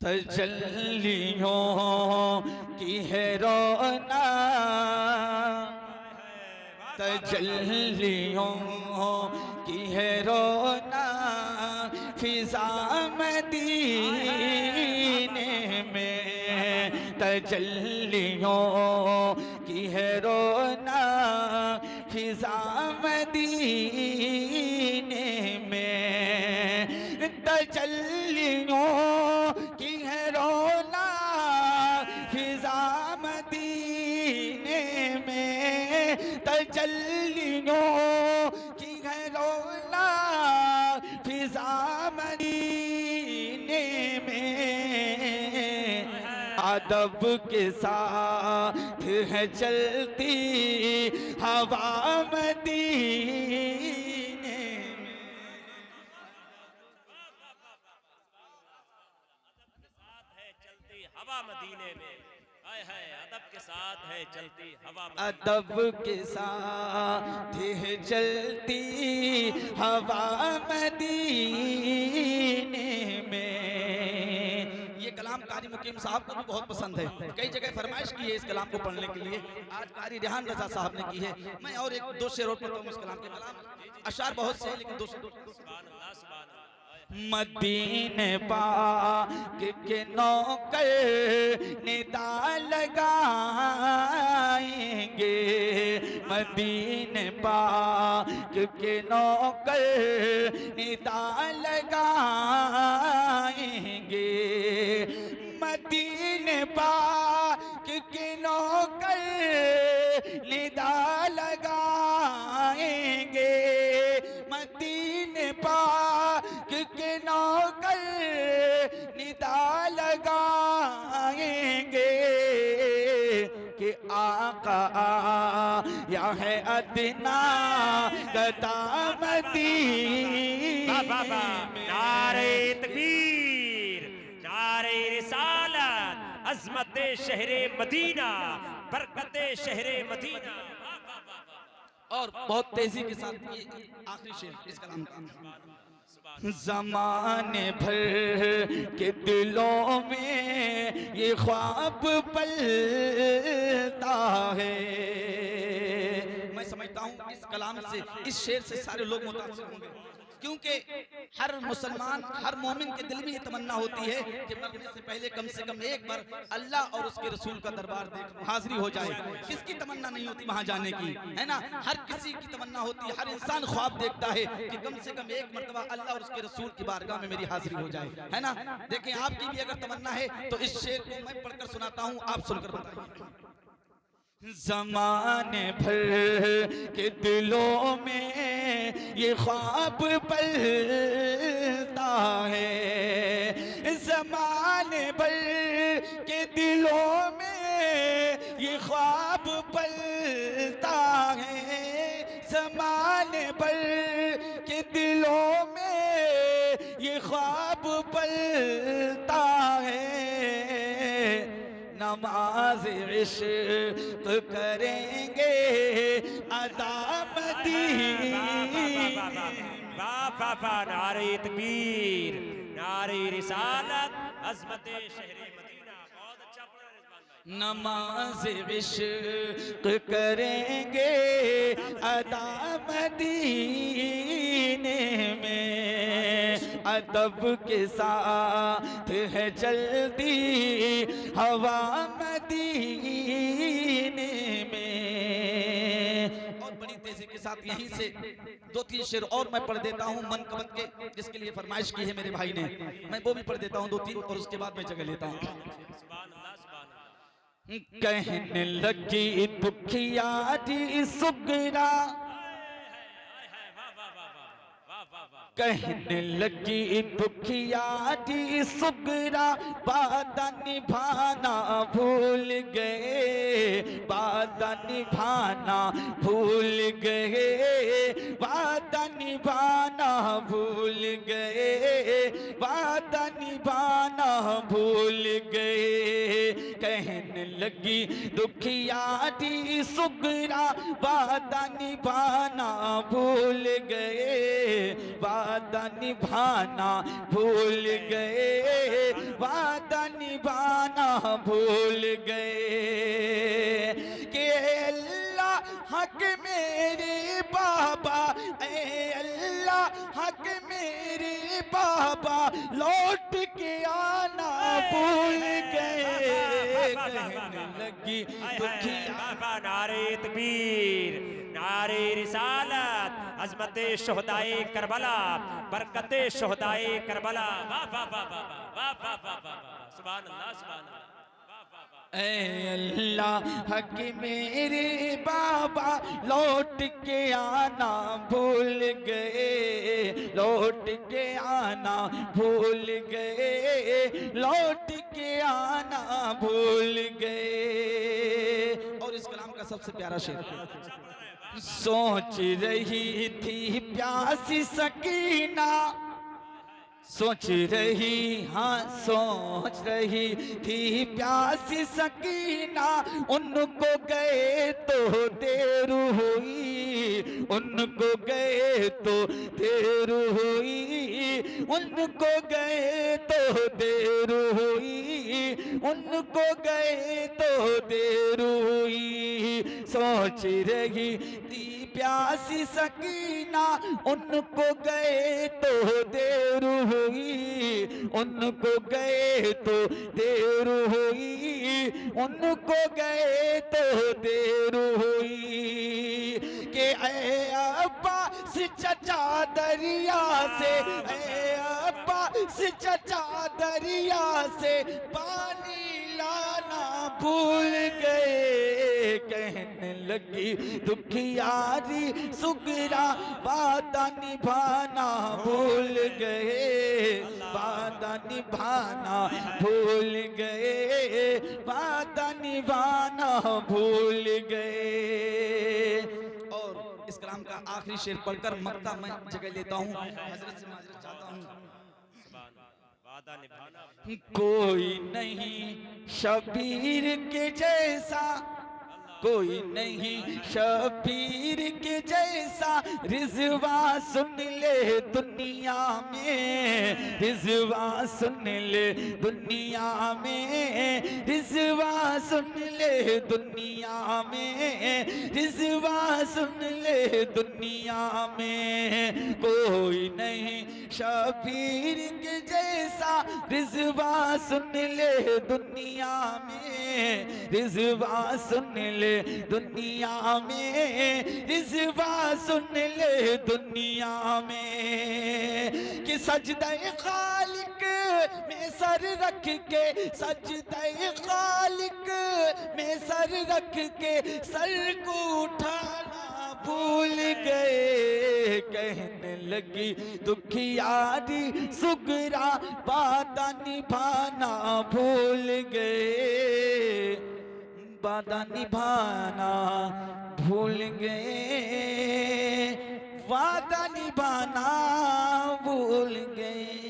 तजल्लियों की है रोना, तजल्लियों की है रोना, फिजा मदीने में तजल्लियों की है रोना, फिजा मदीने में तजल्लियों की है रोना, फिजा मदीने में तजल्लियों की है रोना, फिजा मदीने में अदब के साथ है चलती हवा मदीने में। हवा मदीने में, हाय हाय अदब के साथ है चलती हवा, अदब के साथ है चलती हवा मदीने में। ये कलाम कारी मुकीम साहब को भी बहुत पसंद है, कई जगह फरमाइश की है इस कलाम को पढ़ने के लिए। आज कारी रेहान रजा साहब ने की है। मैं और एक दो शेर और पढ़ता हूँ इस कलाम के। कलाम अशार बहुत से हैं लेकिन दो शेर। मदीने पाक के नौकर निदा लगाएंगे, मदीने पाक के नौकर निदा लगाएंगे, मदीने पाक के नौकर निदा लगाएंगे, मदीने पाक के नौकर निदा लगाएंगे कि आका या है अदना गदामती। नारे तकबीर, नारे रिसालत, अज़मत शहरे मदीना, बरकते शहरे मदीना। और बहुत तेजी के साथ ये आखिरी शेर इस कलाम का। ज़माने भर के दिलों में ये ख्वाब पलता है। मैं समझता हूँ इस कलाम से, इस शेर से सारे लोग मुतासिर होंगे, क्योंकि हर मुसलमान, हर मोमिन के दिल में ये तमन्ना होती है कि मरने से पहले कम से कम एक बार अल्लाह और उसके रसूल का दरबार देख हाजिरी हो जाए। किसकी तमन्ना नहीं होती वहां जाने की, है ना? हर किसी की तमन्ना होती है, हर इंसान ख्वाब देखता है कि कम से कम एक मरतबा अल्लाह और उसके रसूल की बारगाह में मेरी हाजिरी हो जाए, है ना? देखें, आपकी भी अगर तमन्ना है तो इस शेर को मैं पढ़कर सुनाता हूँ, आप सुनकर बताइए। ज़माने भर के दिलों में ये ख्वाब पलता है, ज़माने भर के दिलों में ये ख्वाब पलता है, ज़माने भर के दिलों में ये ख्वाब पलता है, नमाज इश्क करेंगे अदा मदीना। नारे तकबीर, नारे रिसालत, अज़मत शहरे मदीना। बहुत अच्छा पढ़ा रिजवान भाई। नमाज इश्क करेंगे अदा मदीने में, अदब के साथ है चलती हवा मदीने में। और बड़ी तेजी के साथ यहीं से दो तीन शेर और मैं पढ़ देता हूँ मनकबत के, जिसके लिए फरमाइश की है मेरे भाई ने। मैं वो भी पढ़ देता हूँ दो तीन, और उसके बाद मैं जगह लेता हूँ। कहने लगी दुखियारी सुगरा, कहने लगी दुखियारी सुगरा, वादा निभाना भूल गए, वादा निभाना भूल गए, वादा निभाना भूल गए, वादा निभाना भूल गए। कहने लगी दुखियारी सुगरा, वादा निभाना भूल गए, वादा निभाना भूल गए, वादा भूल गए कि अल्लाह हक मेरे बाबा, ए अल्लाह हक मेरे बाबा, लौट के आना भूल गए। कहने लगी बाबा नारे तकबीर, नारे रिसालत, अज़मते शुहदाए करबला, बरकते शुहदाए करबला। वाह वाह वाह वाह वाह वाह वाह वाह, सुभान अल्लाह सुभान अल्लाह। ऐ अल्लाह हक मेरे बाबा, लौट के आना भूल गए, लौट के आना भूल गए, लौट के आना भूल गए। और इस कलाम का सबसे प्यारा शेर, सोच रही थी प्यासी सकीना, सोच रही, हाँ सोच रही थी प्यासी सकीना, उनको गए तो देर हुई, उनको गए तो देर हुई, उनको गए तो देर हुई, उनको गए तो देर हुई। सोच रही थी प्यासी सकीना, उनको गए तो देर हुई, उनको गए तो देर हुई, उनको गए तो देर हुई। कि ऐ अब्बास चचा दरिया से, ऐ अब्बास चचा दरिया से पानी लाना भूल गए। कहने लगी दुखियारी सुगरा, वादा निभाना भूल गए, वादा निभाना भूल गए, वादा निभाना भूल गए। और इस कलाम का आखिरी शेर पढ़कर मक्ता मैं जगह लेता हूँ, हजरत से माजरत चाहता हूँ। वादा निभाना कोई नहीं शबीर के जैसा, कोई नहीं शबीर के जैसा, रिजवा सुन ले दुनिया में, रिजवा सुन ले दुनिया में, रिजवा सुन ले दुनिया में, रिजवा सुन ले दुनिया में। कोई नहीं शबीर के जैसा, रिजवा सुन ले दुनिया में, रिजवा सुन ले दुनिया में, रिजवा सुन ले दुनिया में। कि सजदे खालिक में सर रख के, सजदे खालिक में सर रख के, सर को उठाना भूल गए। कहने लगी दुखियारी सुगरा, वादा निभाना भूल गए, वादा निभाना भूल गए, वादा निभाना भूल गए।